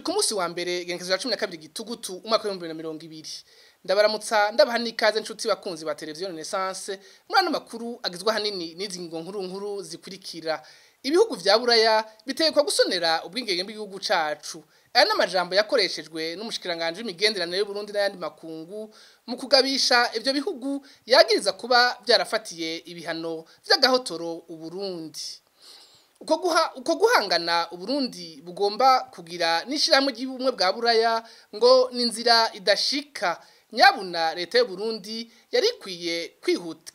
ku munsi wa mbere igenekerezo rya 12 gitugutu umwaka wa 2020 ndabaramutsa ndabaha n'ikaze inshuti bakunzi ba televiziyo Renaissance muri ano makuru agizwe hanini n'izi nkuru zikurikira. Ibihugu vya Buraya bitekwa gusonera ubwigenge bw'igihugu cacu. Aya n'amajambo yakoreshejwe n'umushikiranganje w'imigenderanire y'u Burundi n'ayandi makungu mu kugabisha ivyo bihugu yagiriza kuba byarafatiye ibihano vy'agahotoro u Burundi. Uko guhangana Uburundi bugomba kugira n'ishirahamwe ry'ubumwe bwa Buraya ngo ninzira idashika. Nyabuna leta y'u Burundi yari ikwiye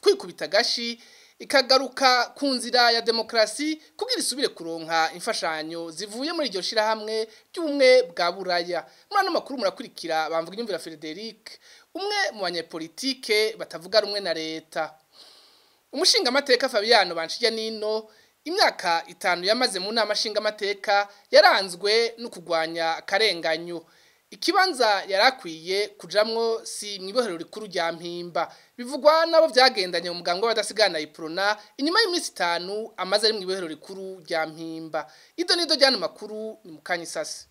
kwikubita gashi ikagaruka ku nzira ya demokrasi kugira isubire kuronka imfashanyo zivuye muri iryo shirahamwe ry'ubumwe bwa Buraya. Muri ano makuru murakurikira bamvuga inyumvira Frederic, umwe mu banyepolitike batavuga rumwe na leta. Umushinga amateka Fabiano Banshiyanino imyaka 5 yamaze mu nama nshinga amateka yaranzwe no kugwanya akarenganyo. Ikibanza yarakwiye kujamwo si mwibohero rikuru rya Mpimba. Bivugwa nabo vyagendanye mu mugango w'abadasigana Iprona inyuma y'imisi 5 amaze ari mwibohero rikuru rya Mpimba. Ido nido jana makuru ni mukanye sasa.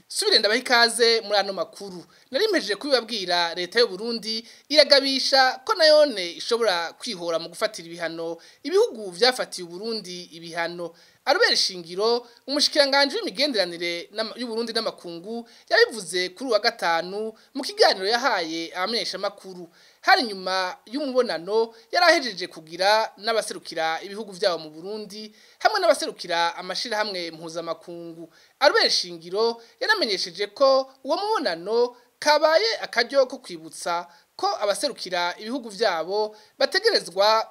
Subire ndabaha ikaze muri ano makuru. Nari mpejeje kubibabwira leta y'u Burundi iragabisha ko nayone ishobora kwihora mu gufatira ibihano ibihugu vyafatiye u Burundi ibihano. Albert Shingiro umushikiranganje w'imigenderanire y'u Burundi n'amakungu yabivuze kuri wa gatanu mu kiganiro yahaye abamenyesha makuru. Hari nyuma y'umubonano yarahejeje kugira n'abaserukira ibihugu vyabo mu Burundi hamwe n'abaserukira amashira hamwe mpuzamakungu. Albert Shingiro yaramenyesheje ko uwo mubonano kabaye akaryo ko kwibutsa ko abaserukira ibihugu vyabo bategerezwa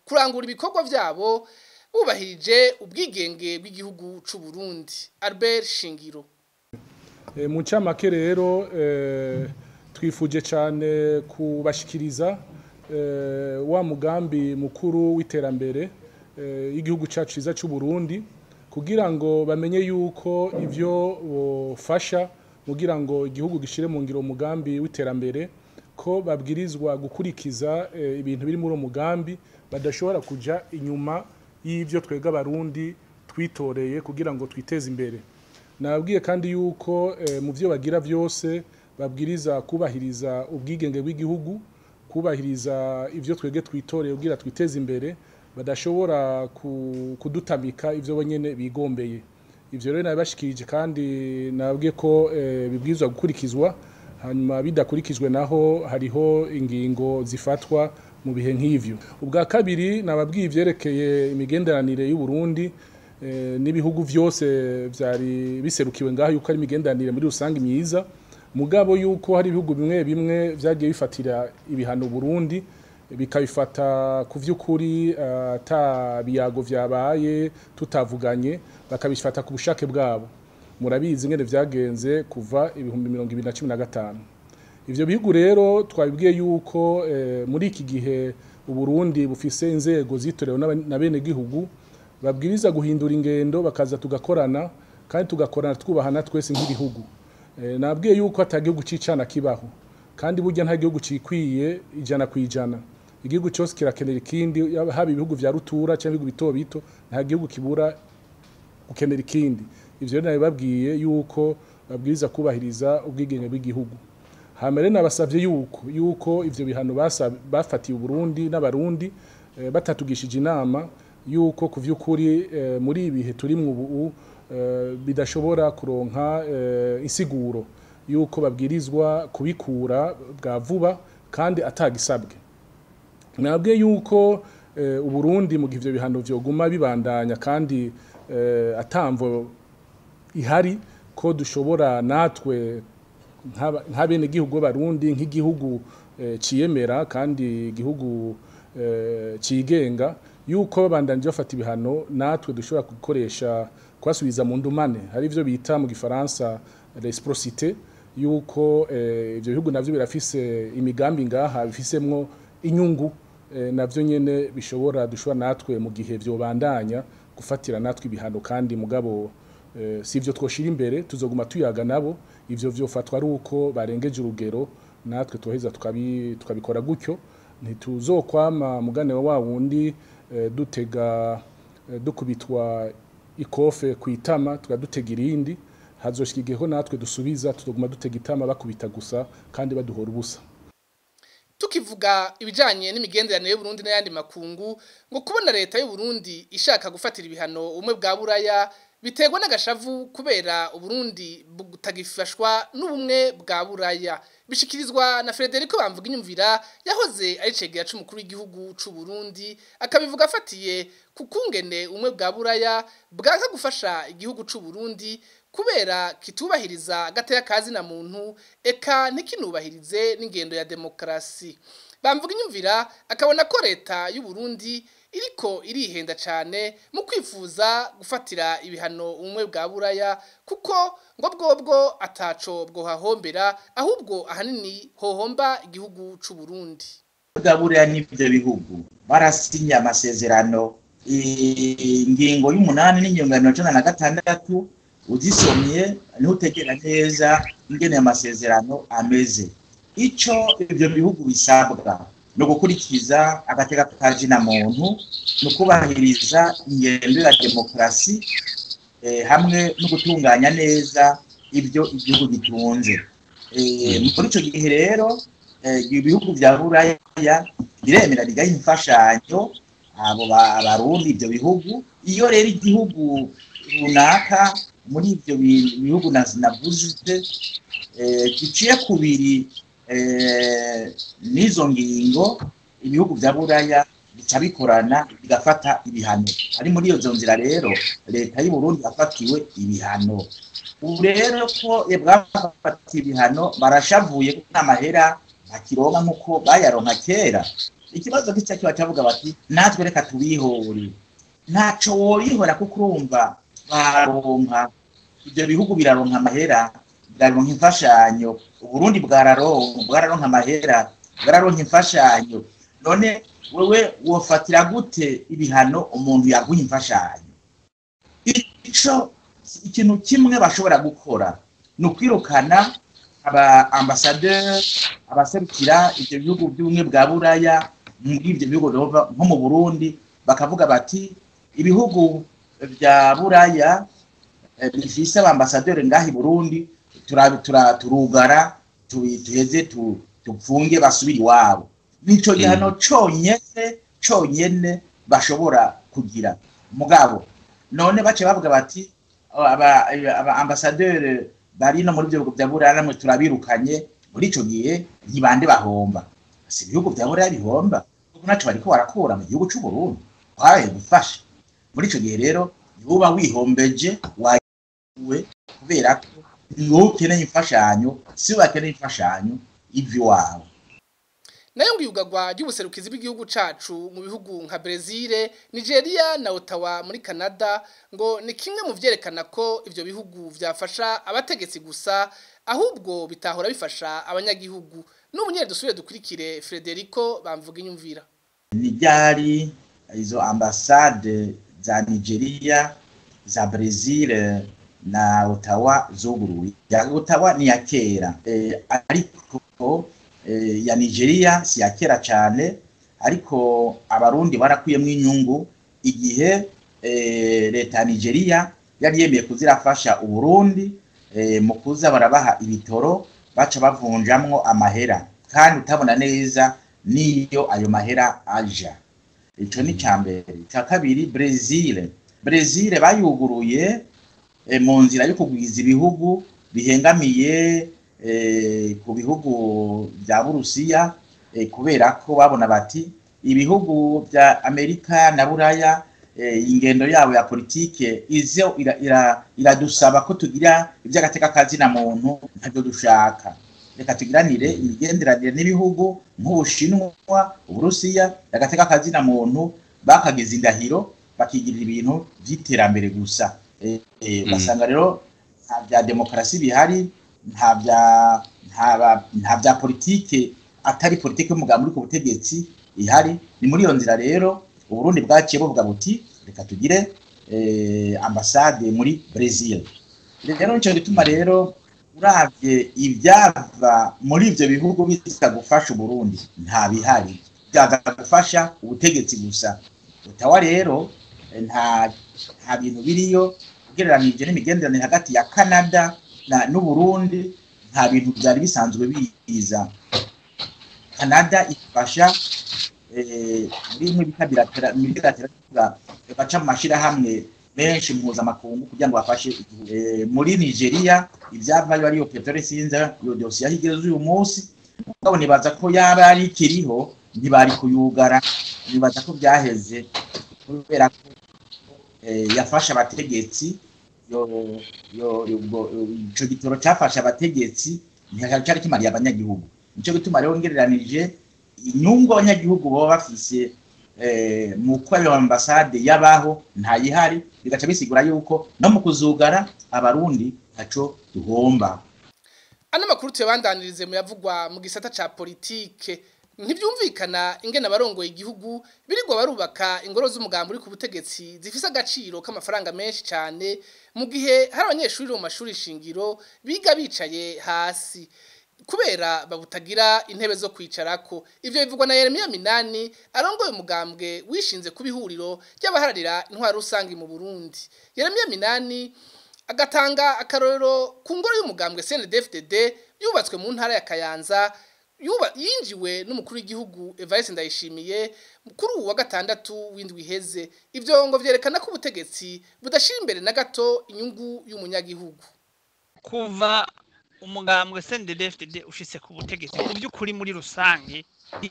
kurangura ibikorwa vyabo bubahirije ubwigenge bw'igihugu c'u Burundi. Albert Shingiro mu camake rero twifuje cyane kubashikiriza wa mugambi mukuru w'iterambere y'igihugu cacu ciza c'u Burundi kugira ngo bamenye yuko ivyo bofasha kugira ngo igihugu gishire mu ngiro umugambi w'iterambere ko babwirizwa gukurikiza ibintu biri muri uwo mugambi badashobora kuja inyuma y'ivyo twega Barundi twitoreye kugira ngo twiteze imbere. Nababwiye kandi yuko mu vyo bagira vyose babwiriza kubahiriza ubwigenge bw'igihugu, kubahiriza ivyo twege twitoreye kugira twiteze imbere, badashobora kudutamika ivyo bonyene bigombeye. Ivyo rero nabashikirije kandi nababwiye ko bibwirizwa gukurikizwa, hanyuma bidakurikijwe naho hariho ingingo zifatwa mu bihe nk'ivyo. Ubwa kabiri nababwiye ivyerekeye imigenderanire y'u Burundi n'ibihugu vyose vyari biserukiwe ngaho yuko ari imigenderanire muri rusange myiza, mugabo yuko hari ibihugu bimwe bimwe vyagiye bifatira ibihano Burundi bikabifata ku vy'ukuri ata biyago vyabaye tutavuganye bakabifata ku bushake bwabo. Murabizi ngene vyagenze kuva 2015. Ivyo bihugu rero twabibwiye yuko muri iki gihe u Burundi bufise inzego zitorewe na bene gihugu babwiriza guhindura ingendo bakaza tugakorana kandi tugakorana twubahana twese nk'ibihugu. Nabwiye yuko atagihugu cicana kibaho kandi burya nta gihugu cikwiye ijana kwijana. Igihugu cyose kirakenera ikindi, haba ibihugu vya rutura cyangwa ibihugu bito bito, nta gihugu kibura gukenera ikindi. Ivyo rero nabibabwiye yuko babwiriza kubahiriza ubwigenge bw'igihugu. Hamere nabasavye yuko ivyo bihano bafatiye u Burundi n'abarundi batatugishije inama yuko kuvyukuri muri ibihe turi mu ubu bidashobora kuronka insiguro yuko babwirizwa kubikura bwa vuba kandi atagisabwe. Nabwiye yuko u Burundi mu gihe ivyo bihano vyoguma bibandanya kandi atamvo ihari ko dushobora natwe nk'abene gihugu Barundi nk'igihugu ciyemera kandi igihugu cigenga yuko babandanje bafata ibihano natwe dushobora gukoresha kwasubiza mu ndumane. Hari ivyo bita mu gifaransa reciprocité yuko ivyo bihugu navyo birafise imigambi ngaha bifisemwo inyungu navyo nyene dushobora natwe mu gihe vyo bandanya gufatira natwe ibihano kandi mugabo sivyo twoshira imbere tuzoguma tuyaga nabo ivyo vyofatwa ari uko barengeje urugero natwe tuheza tukabikora gutyo ntituzokwama mugane wa wundi dutega dukubitwa ikofe kwitama tukadutega irindi hazoshika igihe natwe dusubiza tutoguma dutega itama bakubita gusa kandi baduhora ubusa. Tukivuga ibijanye n'imigenderanire y'u Burundi n'ayandi makungu ngo kubona leta y'u Burundi ishaka gufatira ibihano umwe bwa buraya biterwa n'agashavu kubera u Burundi butagifashwa n'ubumwe bwa buraya bishikirizwa na Frederico Bamvuga Inyumvira yahoze ari cegera c'umukuru w'igihugu c'u Burundi akabivuga afatiye kukungene umwe bwa buraya bwanka gufasha igihugu c'u Burundi kubera kitubahiriza agateka kazi na muntu eka ntikinubahirize n'ingendo ya demokrasi. Bamvuga Inyumvira akabona ko leta y'u Burundi iriko irihenda cyane mu kwifuza gufatira ibihano umwe bwa buraya kuko ngo bwobwo ataco bwo hahombera ahubwo ahanini hohomba igihugu c'u Burundi. Bwa buraya n'ivyo bihugu barasinya amasezerano ingingo y'umunani n'ingingo ya 156 uzisomye ntutegera neza ingene amasezerano ameze. Ico ivyo bihugu bisabwa no gukurikiza agateka kazi na muntu no kubahiriza ingendo ya demokrasi hamwe no gutunganya neza ibyo igihugu gitunze. Muri ico gihe rero ibihugu vya buraya biremera bigaha imfashanyo abo barundi ibyo bihugu. Iyo rero igihugu runaka muri ibyo bihugu navuze giciye kubiri n'izo ngingo ibihugu vya buraya bica bikorana bigafata ibihano. Ari muri iyo nzira rero leta y'u Burundi yafatiwe ibihano. Ubu rero ko bwafatiye ibihano barashavuye n'amahera bakironka nkuko bayaronka kera. Ikibazo kica kiba cavuga bati natwe reka tubihore. Ntaco worihora kuko urumva baronka ibyo bihugu biraronka amahera biraronka imfashanyo. Uburundi bwararonka amahera bwararonka imfashanyo. None wewe wofatira gute ibihano umuntu yaguha imfashanyo? Ikintu kimwe bashobora gukora ni ukwirukana aba ambassadeur abaserukira ibyo bihugu by'ubumwe bwa buraya muri ibyo bihugu nko mu Burundi bakavuga bati ibihugu bya buraya bifise abambassadeur ngahi Burundi turugara tuheze tupfunge basubira iwabo. Nico gihano conyene bashobora kugira. Mugabo none bace bavuga bati aba ambassadeur bari no muri byo bihugu bya buraya namwe turabirukanye. Muri ico gihe ntibande bahomba. Si ibihugu bya buraya bihomba kuko naco bariko barakura mu gihugu c'u Burundi kwaye gufasha. Muri ico gihe rero yuba wihombeje wawe kubera ko ukeneye imfashanyo si wakeneye imfashanyo ivyo wawe. Nayo ngiyugagwa ry'ubuserukizi bw'igihugu cacu mu bihugu nka Brazil, Nigeria na Ottawa muri Canada ngo ni kimwe mu vyerekana ko ivyo bihugu vyafasha abategetsi gusa ahubwo bitahora bifasha abanyagihugu. N'ubunyere dusubire dukurikire Frederico Bamvuga Inyumvira. Nijari izo ambassade za Nigeria za Brazil na Ottawa zuguruye. Ya Ottawa ni ya kera ariko ya Nigeria si ya kera cyane, ariko abarundi barakuyemo inyungu igihe leta ya Nigeria yari yemeye kuzirafasha u Burundi mu kuza barabaha ibitoro baca bavunjamwo amahera kandi utabona neza niyo ayo mahera aja. Ico ni cyambere. Cya kabiri Brazil bayuguruye mu nzira yo kugwiza ibihugu bihengamiye ku bihugu bya Burusiya kubera ko babona bati ibihugu bya Amerika na Buraya ingendo yabo ya politike izo iradusaba ko tugira iby'agateka kazi na muntu ntabyo dushaka. Reka tugiranire imigenderanire n'ibihugu nk'Ubushinwa, Uburusiya, agateka kazi na muntu bakagize indahiro bakigirira ibintu by'iterambere gusa. Basanga rero nta bya demokrasi bihari, nta bya politike atari politike y'umugambi uri ku butegetsi ihari. Ni muri iyo nzira rero Uburundi bwaciye buvuga buti reka tugire ambassade muri Brazil. Rero nico gituma rero uravye ivyava muri ivyo bihugu biza gufasha Uburundi nta bihari, byaza gufasha ubutegetsi gusa. Ottawa rero nta bintu biriyo ugereranije n'imigenderanire hagati ya Canada n'u Burundi, nta bintu byari bisanzwe biza. Canada ifasha muri bimwe bita bilateral baca mu mashirahamwe menshi mpuzamakungu kugira ngo bafashe muri Nigeria ivyava bari yo petrole sinza yo dossier yahigeze uyu munsi, mugabo nibaza ko yaba ari kiriho ntibari kuyugara, nibaza ko byaheze kubera ko yafasha abategetsi ico gitoro cyafasha abategetsi nticyari kimariye abanyagihugu. Nico gituma rero ngereranije inyungu abanyagihugu baba bafise mu kwayo ambassade yabaho ntayihari, bigaca bisigura yuko no mu kuzugara abarundi ntaco duhomba. Ana makuru tuyabandanirize mu yavugwa mu gisata ca politike. Ntibyumvikana ingene abarongoye igihugu birigwa barubaka ingoro z'umugambi uri ku butegetsi zifise agaciro k'amafaranga menshi cyane mu gihe hari abanyeshuri mu mashuri shingiro biga bicaye hasi kubera babutagira intebe zo kwicarako. Ivyo bivugwa na Yeremia Minani arongoye umugambwe wishinze kubihuriro ry'abahararira intwaro rusangi mu Burundi. Yeremia Minani agatanga akarorero ku ngoro y'umugambwe CNDD-FDD yubatswe mu ntara ya Kayanza yinjiwe n'umukuru w'igihugu Evariste Ndayishimiye kuri uwa gatandatu w'indwi iheze. Ivyo ngo vyerekana ko ubutegetsi budashira imbere na gato inyungu y'umunyagihugu. Kuva umugambwe CNDD-FDD ushitse ku butegetsi ku by'ukuri muri rusange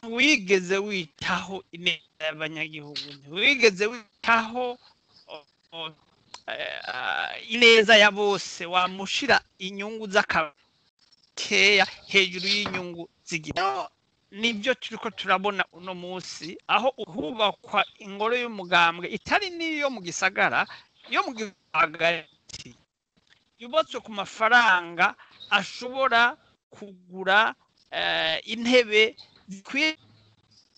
wigeze witaho ineza y'abanyagihugu, wigeze witaho ineza ya bose, wamushira inyungu z'akakeya hejuru y'inyungu zigira. Nibyo turiko turabona uno munsi aho hubakwa ingoro y'umugambwe itari niyo mu gisagara, yo mu gihagati yubatswe ku mafaranga ashobora kugura intebe zikwiye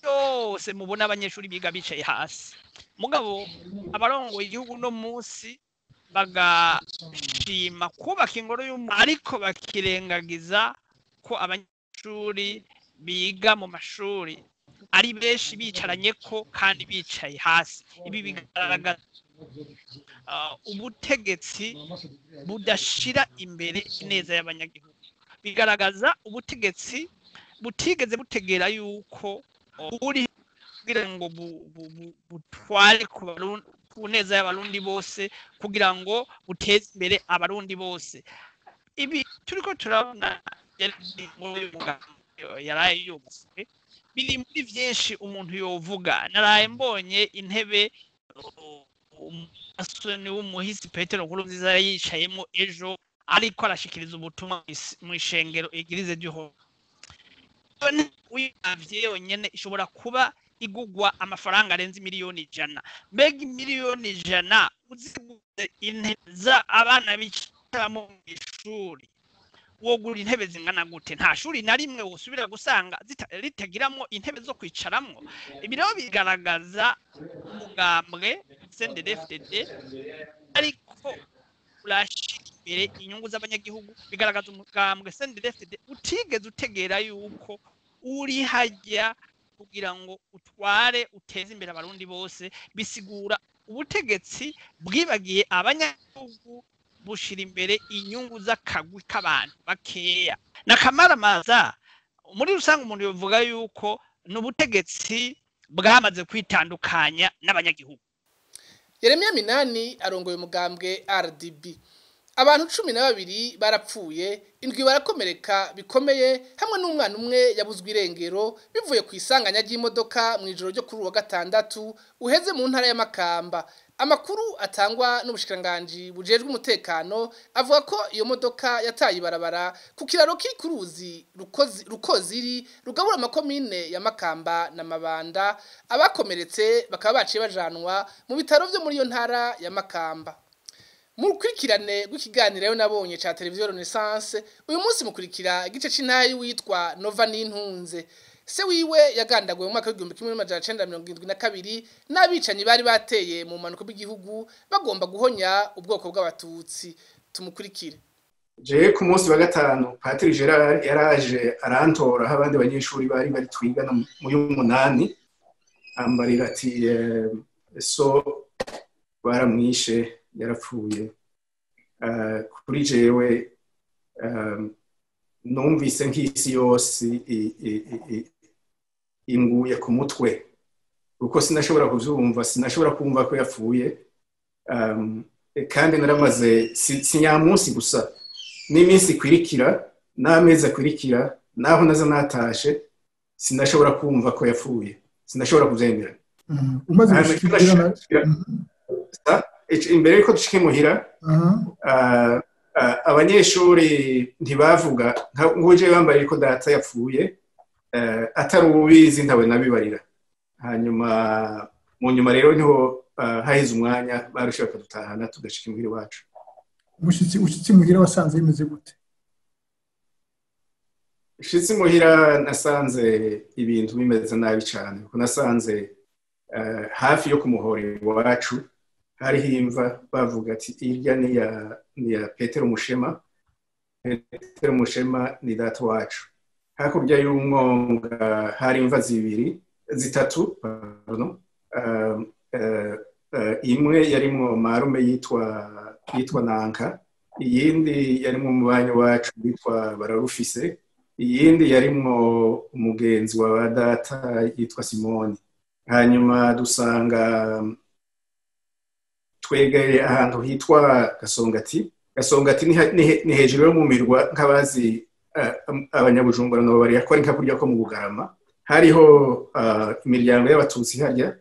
yose mubona abanyeshuri biga bicaye hasi. Mugabo abarongoye igihugu no munsi bagashima kubaka ingoro ariko bakirengagiza ko abanyeshuri biga mu mashuri ari benshi bicaranye ko kandi bicaye hasi. Ibi bigaragaza ubutegetsi budashira imbere ineza y'abanyagihugu, bigaragaza ubutegetsi butigeze butegera yuko uri kugira ngo butware ku neza y'abarundi bose, kugira ngo buteze imbere abarundi bose. Ibi turiko turabona yaraye yubatswe biri muri vyinshi umuntu yovuga. Naraye mbonye intebe umusoni w'umuhisi Petero Nkurunziza yicayemo ejo ariko arashikiriza ubutumwa mu ishengero Eglise du Roi. Uyavye yonyene ishobora kuba igugwa amafaranga arenze miliyoni 100. Mbega miliyoni 100 uziguze intebe za abana bicaramo mu ishuri, wogura intebe zingana gute? Nta shuri na rimwe usubira gusanga ritagiramo intebe zo kwicaramo. Ibi rero bigaragaza umugambwe CNDD-FDD ariko urashika imbere inyungu z'abanyagihugu, bigaragaza umugambwe CNDD-FDD utigeze utegera yuko uri hajya kugira ngo utware uteze imbere abarundi bose. Bisigura ubutegetsi bwibagiye abanyagihugu, bushira imbere inyungu z'akagwi k'abantu bakeya. Nakamaramaza muri rusange umuntu yovuga yuko n'ubutegetsi bwamaze kwitandukanya n'abanyagihugu. Yeremia Minani arongoye umugambwe RDB. Abantu 12 barapfuye, indwi barakomereka bikomeye, hamwe n'umwana umwe yabuzwe irengero bivuye ku isanganya ry'imodoka mu ijoro ryo kuri uwa gatandatu uheze mu ntara ya Makamba. Amakuru atangwa n'ubushikiranganje bujejwe umutekano avuga ko iyo modoka yataye ibarabara ku kiraro k'ikuruzi rukoziri rugabura amakomine ya Makamba na Mabanda. Abakomeretse bakaba baciye bajanwa mu bitaro byo muri iyo ntara ya Makamba. Mukurikirane rw'ikiganiro nabonye ca televiziyo Renaissance uyu munsi mukurikira igice c'intayi witwa Nova Nintunze. Se wiwe yagandaguwe mu mwaka wa 1972 n'abicanyi bari bateye mu manuko bw'igihugu bagomba guhonya ubwoko bw'abatutsi. Tumukurikire. Je ku munsi wa gatanu Patiri Gerard yaraje arantora abandi banyeshuri bari twigana mu y'umunani, ambarira ati so baramwishe yarapfuye kuri jewe numvise nk'isi yose inguye ku mutwe kuko sinashobora kuvyumva sinashobora kumva ko yapfuye kandi naramaze si nyamunsi gusa n'iminsi ikwirikira n'amezi akwirikira naho naza natashe sinashobora kumva ko yapfuye sinashobora kuvyemera umaze gushikira imbere yuko dushike muhira abanyeshuri ntibavuga nk'uje bambaye ko data yapfuye atari ubizi ntawe nabibarira hanyuma mu nyuma rero niho haheze umwanya barushaka dutahana tugashika muhira wacu ushitsi muhira wasanze bimeze gute ushitsi muhira nasanze ibintu bimeze nabi cyane kuko nasanze hafi yo kumuhora iwacu hariho imva bavuga ati irya ni ya Petero Mushema ni data wacu hakurya y'umwonga hari imva zitatu imwe yarimwo marume yitwa Nanka iyindi yarimwo umubanyi wacu yitwa Bararufise iyindi yarimwo umugenzi wa data yitwa Simoni hanyuma dusanga twegeye ahantu hitwa Gasongati ni hejuru yo mu mirwa nk'abazi abanyabujumbura no bari yakora nkakurya ko mu Bugarama hariho imiryango y'abatutsi harya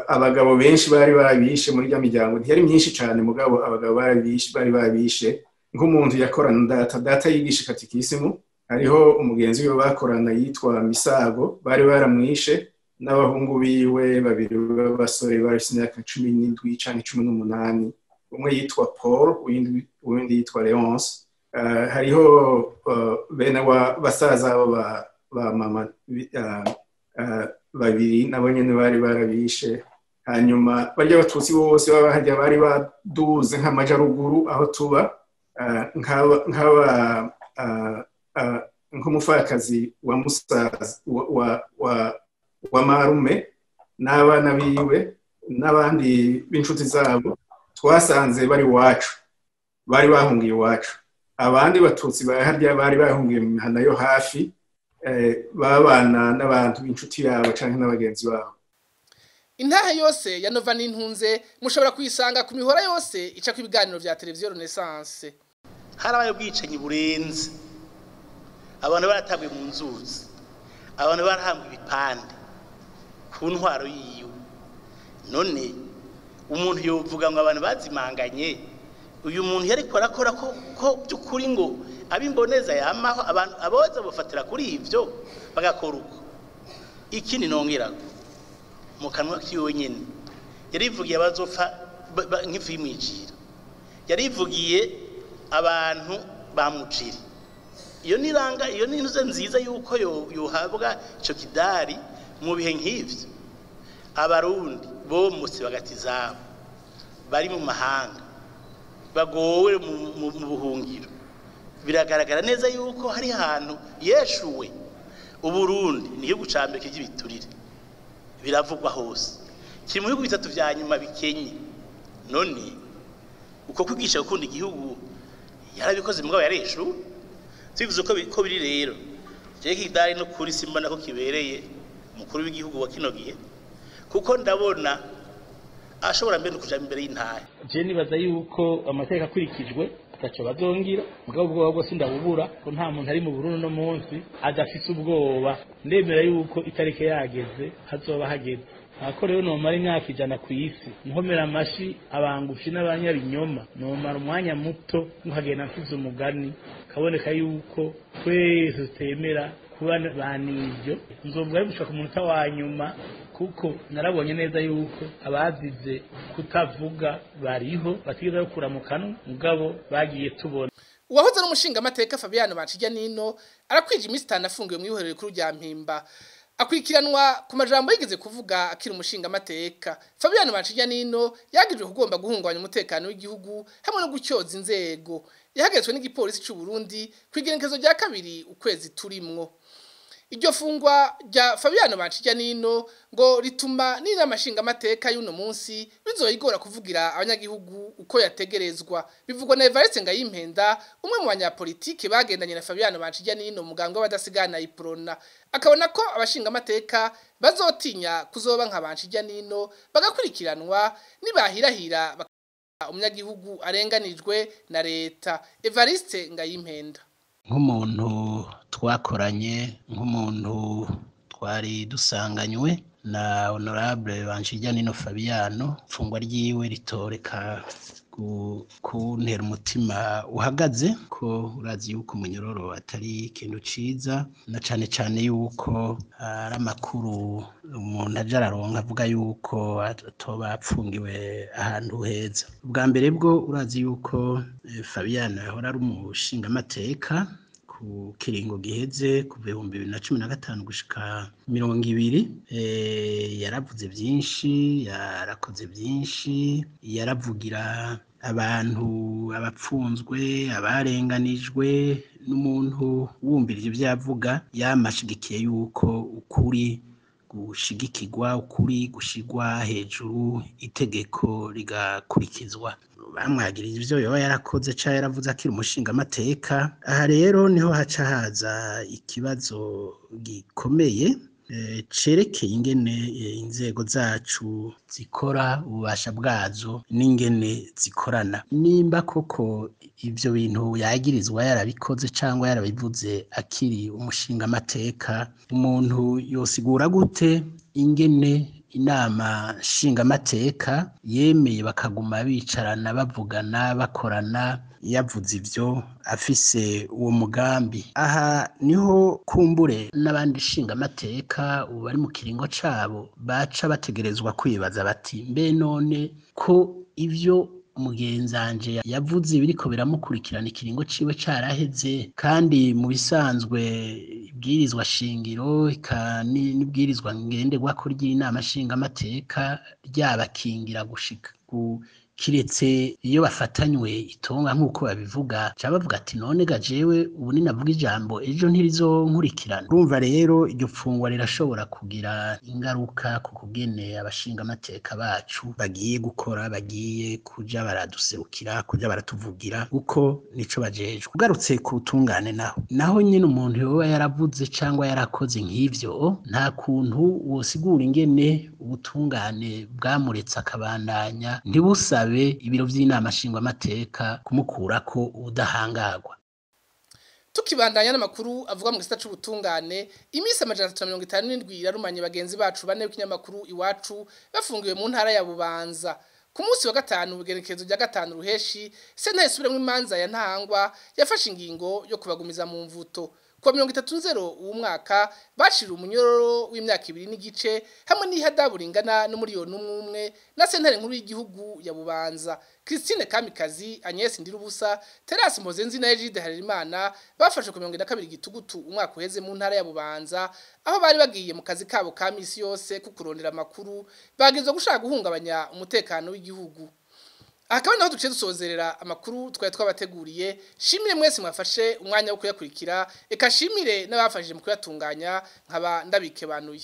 abagabo benshi bari babishe muri ya miryango ntiyari myinshi cyane mugabo abagabo bari babishe nk'umuntu yakorana data yigisha katikisimu hariho umugenzi we bakorana yitwa Misago bari baramwishe n'abahungu biwe babiri b'abasore bari imyaka 17 canke 18 umwe yitwa Paul uwindi yitwa Leonce hariho bene wa basaza ba mama babiri nabo nyene bari barabishe hanyuma barya abatutsi bose babahajya bari baduze nk'amajaruguru aho tuba nk'umufakazi wa musaza wa marume n'abana biwe n'abandi b'inshuti zabo twasanze bari wacu bari bahungiye iwacu abandi batutsi baharya bari bahungiye mu mihana yo hafi babana n'abantu b'inshuti yabo canke n'abagenzi babo intahe yose ya Nova n'intunze mushobora kuyisanga ku mihora yose ica kw'ibiganiro vya televiziyo Renaissance harabaye ubwicanyi burenze abantu baratabwe mu nzuzi abantu barahambwe ibipande ku ntwaro yiwe none umuntu yovuga ngo abantu bazimanganye uyu muntu yari arakora ko by'ukuri ngo abimboneza yamaho abantu aboza bafatira kuri ivyo bagakora uko ikindi nongera mu kanwa kiwe nyene yarivugiye abazopfa nk'ifu y'imwijira yarivugiye abantu bamuciri iyo ni intuze nziza yuko yohabwa ico kidari mu bihe nk'ivyo abarundi bomutse bagatizabo bari mu mahanga bagowe mu buhungiro biragaragara neza yuko hari ahantu yeshuwe uburundi ni igihugu ca mbere cy'ibiturire biravugwa hose kiri mu bihugu bitatu vya nyuma bikenye none uko kwigisha gukunda igihugu yarabikoze mugabo yareshu tubivuze ko biri rero je kidari no kuri simba nako kibereye umukuru w'igihugu wa kino gihe kuko ndabona ashobora mbere kuja imbere y'intahe je nibaza yuko amateka akurikijwe taco bazongira mugabo ubwoba bwose ndabubura ko nta muntu ari mu Burundi no munsi adafise ubwoba ndemera yuko itarike yageze hazoba hageze ako rero nomara imyaka 100 ku isi nkomera amashi abangufi n'abanyabinyoma nomara umwanya muto nkagenda mfize umugani kaboneka yuko twese tutemera kuba banivyo nzovuga gushaka umunota wa nyuma kuko narabonye neza yuko abazize kutavuga bariho batigeze gukura mu kanwa mugabo bagiye tubona uwahoze ari umushinga amateka Fabiano Banshijya Nino arakwije iminsi 5 afungiwe mu ihorero rikuru rya Mpimba akurikiranwa ku majambo yigeze kuvuga akiri umushinga amateka Fabiano Banshijya Nino yagijwe kugomba guhungabanya umutekano w'igihugu hamwe no gucyoza inzego yahagezwe n'igipolisi cy'u Burundi kwigerekezo rya kabiri ukwezi turimwo iryo fungwa rya Fabiano Bancijanino ngo rituma n'inamashinga amateka y'uno munsi bizoyigora kuvugira abanyagihugu uko yategerezwa bivugwa na Evariste Ngayimpenda umwe mu banyapolitike bagendanye na Fabiano Bancijanino muganga w'abadasigana iprona akabona ko abashinga amateka bazotinya kuzoba nka Bancijanino bagakurikiranwa nibahirahira umunyagihugu arenganijwe na leta. Evariste Ngayimpenda nk'umuntu twakoranye nk'umuntu twari dusanganywe na honorable Bancijanino Fabiano fungwa ryiwe ritoreka kuntera umutima uhagaze ko urazi yuko umunyororo atari ikintu ciza na cane cane yuko ari amakuru umuntu aja araronka avuga yuko atoba apfungiwe ahantu heza. Ubwa mbere bwo urazi yuko Fabiano yahora ari umushinga amateka ku kiringo giheze ku 2015 gushika 20 yaravuze byinshi yarakoze byinshi yaravugira abantu abapfunzwe abarenganijwe n'umuntu wumvirije byavuga yamashigikiye yuko ukuri gushigikirwa ukuri gushigwa hejuru itegeko rigakurikizwa bamwagirije ivyo yoba yarakoze ca yaravuze akiri umushinga amateka. Aha rero niho haca haza ikibazo gikomeye cerekeye ingene inzego zacu zikora ububasha bwazo n'ingene zikorana nimba koko ivyo bintu yagirizwa yarabikoze cyangwa yarabivuze akiri umushinga amateka umuntu yosigura gute ingene inama nshinga amateka yemeye bakaguma bicarana bavugana bakorana yavuze ivyo afise uwo mugambi. Aha niho kumbure n'abandi nshinga amateka ubu bari mu kiringo cabo baca bategerezwa kwibaza bati mbe none ko ivyo umugenzanje yavuze biriko biramukurikirana ikiringo ciwe caraheze kandi mu bisanzwe ibwirizwa shingiro n'ibwirizwa ngenderwa ko ry'inama nshinga amateka ryabakingira gushika kiretse iyo bafatanywe itonga nk'uko babivuga ca bavuga ati none gajewe ubu ninavuga ijambo ejo ntirizonkurikirana. Urumva rero iryo fungwa rirashobora kugira ingaruka ku kugene abashinga amateka bacu bagiye gukora bagiye kuja baraduserukira kuja baratuvugira uko nico bajejwe. Ugarutse ku butungane naho nyine umuntu yoba yaravuze cyangwa yarakoze nk'ivyo nta kuntu wosigura ingene ubutungane bwamuretse akabandanya ntibusabe ibiro vy'inama nshinga amateka kumukurako ubudahangagwa. Tukibandanya n'amakuru avuga mu gisata c'ubutungane imisi 357 irarumanye bagenzi bacu bane w'ikinyamakuru iwacu bafungiwe mu ntara ya Bubanza ku munsi wa gatanu ubugerekezo rya gatanu ruheshi sentare isubiramo imanza ya Ntahangwa yafashe ingingo yo kubagumiza mu mvuto kwa 30 uwo mwaka bashira umunyororo w'imyaka 2 n'igice hamwe n'ihadabu ringana n'umuriyoni umwe na sentare nkuru y'igihugu ya Bubanza. Christine Kamikazi, Agnes Ndirubusa, Terasi Mozenzi na Egide Harerimana bafashe ku 22 gitugutu umwaka uheze mu ntara ya Bubanza aho bari bagiye mu kazi kabo ka misi yose kukurondera amakuru bagizwe gushaka guhungabanya umutekano w'igihugu. Akaba naho duce dusozerera amakuru twari twabateguriye. Shimire mwese mwafashe umwanya wo kuyakurikira eka shimire n'abafashije mu kuyatunganya nkaba ndabikebanuye.